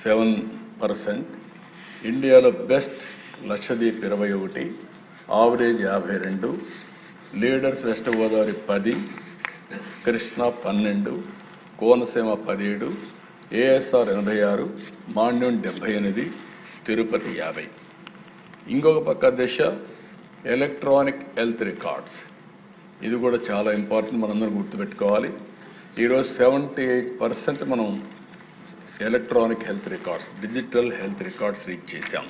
7%, ఇండియాలో best Lakshadweep 21, average 52, leaders west Godavari 10, Krishna 12, Konaseema 17, ASR 86, మాన్యం 78, Tirupati 50. ఇంకొక పక్క దిశ ఎలక్ట్రానిక్ హెల్త్ రికార్డ్స్, ఇది కూడా చాలా ఇంపార్టెంట్, మనందరం గుర్తుపెట్టుకోవాలి. ఈరోజు 78% మనం electronic health records, digital health records reach చేశాం.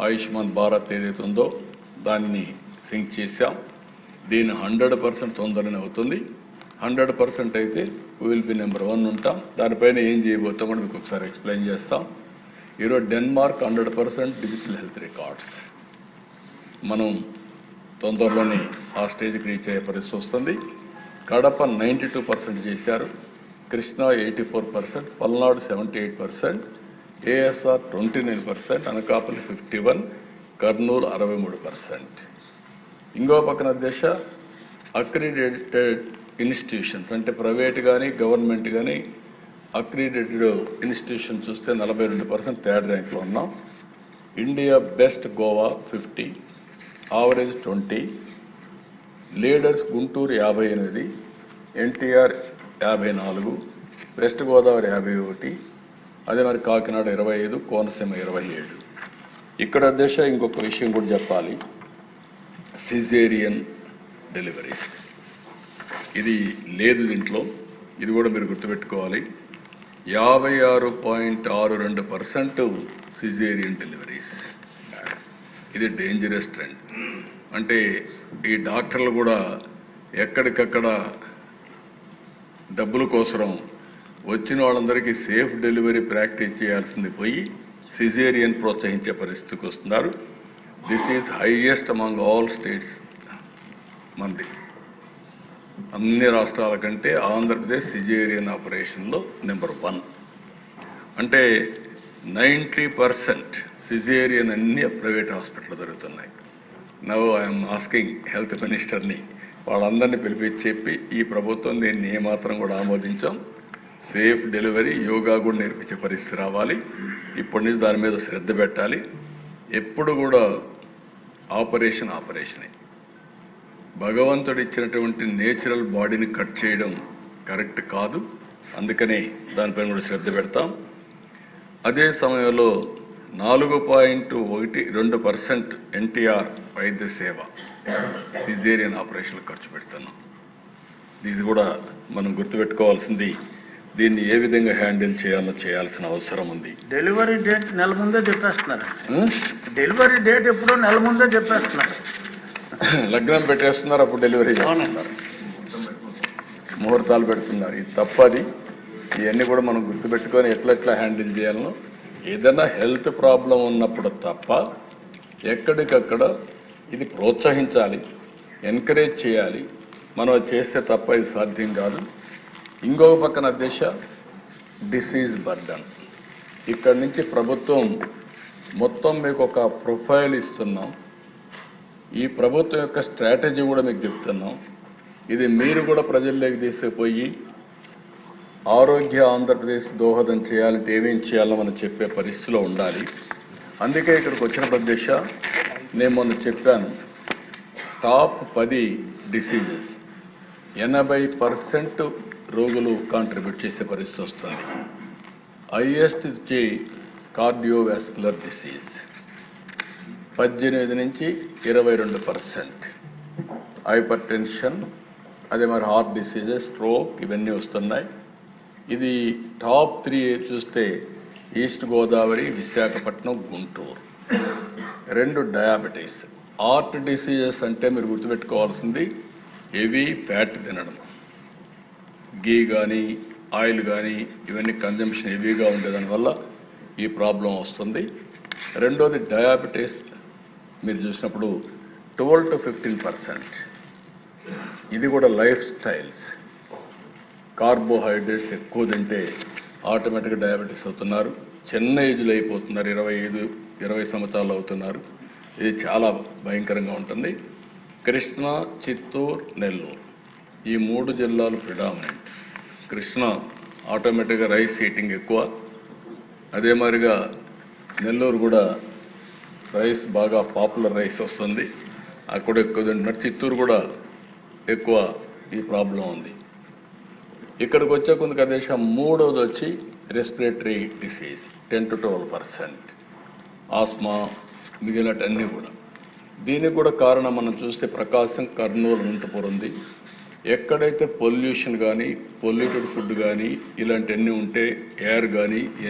ఆయుష్మాన్ భారత్ ఏదైతే ఉందో దాన్ని సింక్ చేశాం. దీన్ని 100% తొందరనే అవుతుంది. 100% అయితే విల్ బి నెంబర్ 1 ఉంటాం. దానిపైన ఏం చేయబోతాం కూడా మీకు ఒకసారి ఎక్స్ప్లెయిన్ చేస్తాం. ఈరోజు డెన్మార్క్ 100% డిజిటల్ హెల్త్ రికార్డ్స్, మనం తొందరలోనే ఆ స్టేజ్కి రీచ్ అయ్యే పరిస్థితి వస్తుంది. కడప 92% చేశారు, కృష్ణా 84%, పల్నాడు 78%, ఏఎస్ఆర్ 29%, అనకాపల్లి 51%, కర్నూలు 63%. ఇంకో పక్కన దిశ అక్రిడేటెడ్ ఇన్స్టిట్యూషన్స్, అంటే ప్రైవేట్ కానీ గవర్నమెంట్ కానీ అక్రిడేటెడ్ ఇన్స్టిట్యూషన్ చూస్తే 42% థర్డ్ ర్యాంక్లో ఉన్నాం. India best Goa 50, average 20, leaders Guntur 58, NTR 54, west Godavari 51, అదే మరి కాకినాడ 25, కోనసీమ 27. ఇక్కడ దిశ ఇంకొక విషయం కూడా చెప్పాలి, సిజేరియన్ డెలివరీస్ ఇది లేదు దీంట్లో, ఇది కూడా మీరు గుర్తుపెట్టుకోవాలి. 56.62% సిజేరియన్ డెలివరీస్. ఇది డేంజరస్ ట్రెండ్. అంటే ఈ డాక్టర్లు కూడా ఎక్కడికక్కడ డబ్బుల కోసం వచ్చిన వాళ్ళందరికీ సేఫ్ డెలివరీ ప్రాక్టీస్ చేయాల్సింది పోయి సిజేరియన్ ప్రోత్సహించే పరిస్థితికి వస్తున్నారు. This is highest among all states. మంది అన్ని రాష్ట్రాల కంటే ఆంధ్రప్రదేశ్ సిజేరియన్ ఆపరేషన్లో నెంబర్ 1. అంటే 90% సిజేరియన్ అన్ని ప్రైవేట్ హాస్పిటల్ జరుగుతున్నాయి. నవ్ ఐఎమ్ ఆస్కింగ్ హెల్త్ మినిస్టర్ని, వాళ్ళందరినీ పిలిపించి చెప్పి ఈ ప్రభుత్వం దీన్ని ఏమాత్రం కూడా ఆమోదించాం. సేఫ్ డెలివరీ, యోగా కూడా నేర్పించే పరిస్థితి రావాలి. ఇప్పటి నుంచి దాని మీద శ్రద్ధ పెట్టాలి. ఎప్పుడు కూడా ఆపరేషనే. భగవంతుడు ఇచ్చినటువంటి నేచురల్ బాడీని కట్ చేయడం కరెక్ట్ కాదు. అందుకనే దానిపైన కూడా శ్రద్ధ పెడతాం. అదే సమయంలో 4.12% ఎన్టీఆర్ వైద్య సేవ సిజేరియన్ ఆపరేషన్లు ఖర్చు పెడుతున్నాం. ఇది కూడా మనం గుర్తుపెట్టుకోవాల్సింది. దీన్ని ఏ విధంగా హ్యాండిల్ చేయాల్సిన అవసరం ఉంది. డెలివరీ డేట్ నెల ముందే చెప్పేస్తున్నారు. డెలివరీ డేట్ ఎప్పుడో నెల ముందే చెప్పేస్తున్నారు. లగ్నం పెట్టేస్తున్నారు, అప్పుడు డెలివరీ చేస్తున్నారు, ముహూర్తాలు పెడుతున్నారు. ఇది తప్పది. ఇవన్నీ కూడా మనం గుర్తుపెట్టుకొని ఎట్లా హ్యాండిల్ చేయాలనో, ఏదైనా హెల్త్ ప్రాబ్లం ఉన్నప్పుడు తప్ప ఎక్కడికక్కడ ఇది ప్రోత్సహించాలి, ఎంకరేజ్ చేయాలి. మనం చేస్తే తప్ప ఇది సాధ్యం కాదు. ఇంకొక పక్కన దిశ డిసీజ్ బర్డన్. ఇక్కడి నుంచి ప్రభుత్వం మొత్తం మీకు ఒక ప్రొఫైల్ ఇస్తున్నాం. ఈ ప్రభుత్వం యొక్క స్ట్రాటజీ కూడా మీకు చెప్తున్నాం. ఇది మీరు కూడా ప్రజల్లోకి తీసుకుపోయి ఆరోగ్య ఆంధ్రప్రదేశ్ దోహదం చేయాలంటే ఏమేం చేయాలో మనం చెప్పే పరిస్థితిలో ఉండాలి. అందుకే ఇక్కడికి వచ్చిన దిశ నేను మొన్న చెప్పాను, టాప్ 10 డిసీజెస్ 80% రోగులు కాంట్రిబ్యూట్ చేసే పరిస్థితి వస్తుంది. హైయెస్ట్ వచ్చి కార్డియోవాస్కులర్ డిసీజ్ 18 నుంచి 22%, హైపర్ టెన్షన్, అదే మరి హార్ట్ డిసీజెస్, స్ట్రోక్, ఇవన్నీ వస్తున్నాయి. ఇది టాప్ 3 చూస్తే east Godavari, Visakhapatnam, Guntur. 2 diabetes. Heart diseases అంటే మీరు గుర్తుపెట్టుకోవాల్సింది హెవీ ఫ్యాట్ తినడం, గీ కానీ ఆయిల్ కానీ ఇవన్నీ కన్జంప్షన్ హెవీగా ఉండేదానివల్ల ఈ ప్రాబ్లం వస్తుంది. రెండోది డయాబెటీస్ మీరు చూసినప్పుడు 12 to 15%. ఇది కూడా లైఫ్ స్టైల్స్, కార్బోహైడ్రేట్స్ ఎక్కువ తింటే ఆటోమేటిక్గా డయాబెటీస్ అవుతున్నారు. చిన్న ఏజ్లో అయిపోతున్నారు, 25-20 సంవత్సరాలు అవుతున్నారు. ఇది చాలా భయంకరంగా ఉంటుంది. కృష్ణా, చిత్తూరు, నెల్లూరు ఈ 3 జిల్లాలు ప్రిడామినెంట్. కృష్ణా ఆటోమేటిక్గా రైస్ ఈటింగ్ ఎక్కువ, అదే మాదిరిగా నెల్లూరు కూడా రైస్ బాగా పాపులర్ రైస్ వస్తుంది, అక్కడ ఎక్కువ తింటున్నారు. చిత్తూరు కూడా ఎక్కువ ఈ ప్రాబ్లం ఉంది. ఇక్కడికి వచ్చే కొంత దేశం మూడోది వచ్చి రెస్పిరేటరీ డిసీజ్ 10 to 12%, ఆస్మా మిగిలినటన్నీ కూడా. దీనికి కూడా కారణం మనం చూస్తే ప్రకాశం, కర్నూలు, అనంతపురం ఉంది. ఎక్కడైతే పొల్యూషన్ కానీ పొల్యూటెడ్ ఫుడ్ కానీ ఇలాంటివన్నీ ఉంటే, ఎయిర్ కానీ